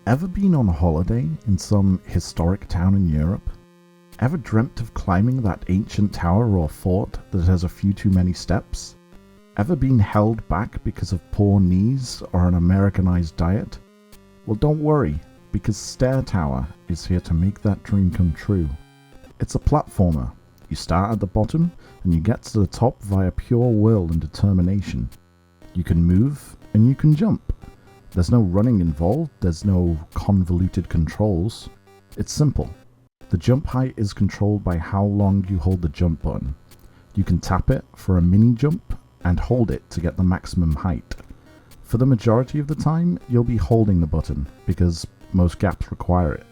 Ever been on holiday in some historic town in Europe? Ever dreamt of climbing that ancient tower or fort that has a few too many steps? Ever been held back because of poor knees or an Americanized diet? Well, don't worry, because Stair Tower is here to make that dream come true. It's a platformer. You start at the bottom and you get to the top via pure will and determination. You can move and you can jump. There's no running involved, there's no convoluted controls. It's simple. The jump height is controlled by how long you hold the jump button. You can tap it for a mini jump and hold it to get the maximum height. For the majority of the time, you'll be holding the button because most gaps require it.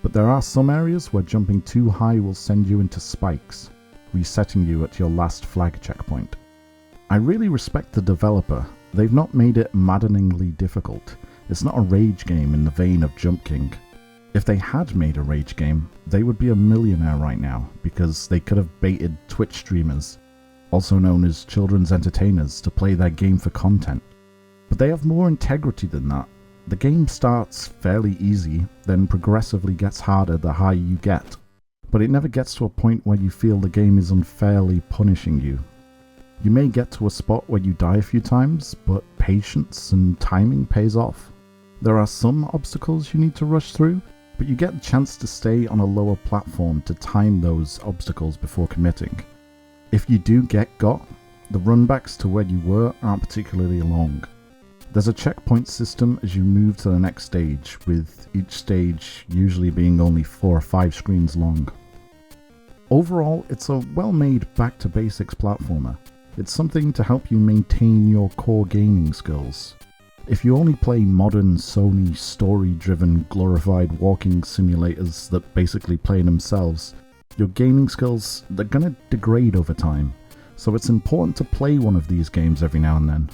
But there are some areas where jumping too high will send you into spikes, resetting you at your last flag checkpoint. I really respect the developer. They've not made it maddeningly difficult. It's not a rage game in the vein of Jump King. If they had made a rage game, they would be a millionaire right now because they could have baited Twitch streamers, also known as children's entertainers, to play their game for content. But they have more integrity than that. The game starts fairly easy, then progressively gets harder the higher you get. But it never gets to a point where you feel the game is unfairly punishing you. You may get to a spot where you die a few times, but patience and timing pays off. There are some obstacles you need to rush through, but you get the chance to stay on a lower platform to time those obstacles before committing. If you do get got, the runbacks to where you were aren't particularly long. There's a checkpoint system as you move to the next stage, with each stage usually being only 4 or 5 screens long. Overall, it's a well-made back-to-basics platformer. It's something to help you maintain your core gaming skills. If you only play modern Sony story-driven glorified walking simulators that basically play themselves, your gaming skills, they're gonna degrade over time. So it's important to play one of these games every now and then.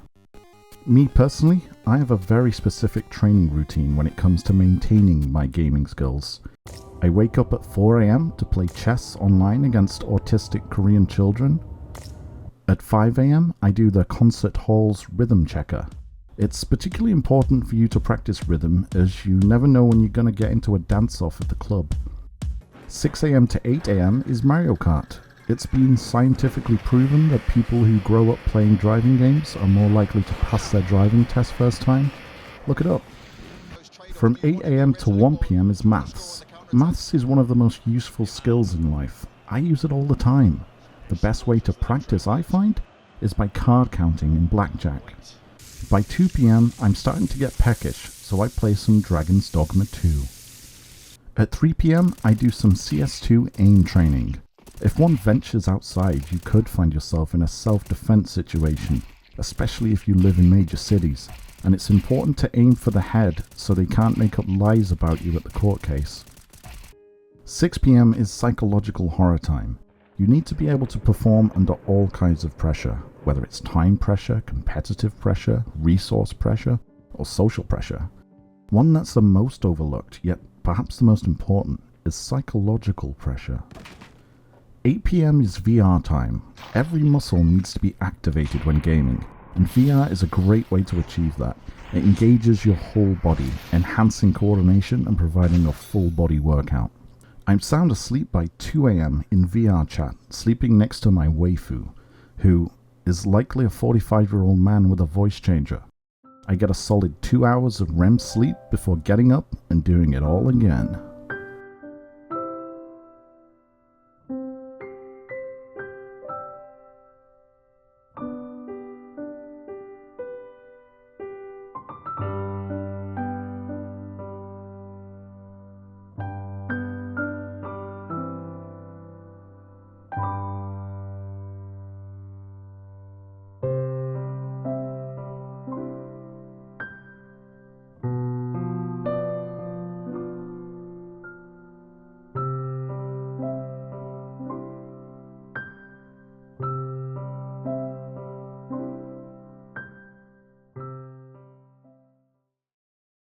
Me personally, I have a very specific training routine when it comes to maintaining my gaming skills. I wake up at 4 AM to play chess online against autistic Korean children. At 5 AM, I do the concert hall's rhythm checker. It's particularly important for you to practice rhythm, as you never know when you're going to get into a dance-off at the club. 6 AM to 8 AM is Mario Kart. It's been scientifically proven that people who grow up playing driving games are more likely to pass their driving test first time. Look it up. From 8 AM to 1 PM is maths. Maths is one of the most useful skills in life. I use it all the time. The best way to practice, I find, is by card counting in blackjack. By 2 PM, I'm starting to get peckish, so I play some Dragon's Dogma 2. At 3 PM, I do some CS2 aim training. If one ventures outside, you could find yourself in a self-defense situation, especially if you live in major cities, and it's important to aim for the head so they can't make up lies about you at the court case. 6 PM is psychological horror time. You need to be able to perform under all kinds of pressure, whether it's time pressure, competitive pressure, resource pressure, or social pressure. One that's the most overlooked, yet perhaps the most important, is psychological pressure. 8 PM is VR time. Every muscle needs to be activated when gaming, and VR is a great way to achieve that. It engages your whole body, enhancing coordination and providing a full body workout. I'm sound asleep by 2 AM in VR chat, sleeping next to my waifu, who is likely a 45-year-old man with a voice changer. I get a solid 2 hours of REM sleep before getting up and doing it all again.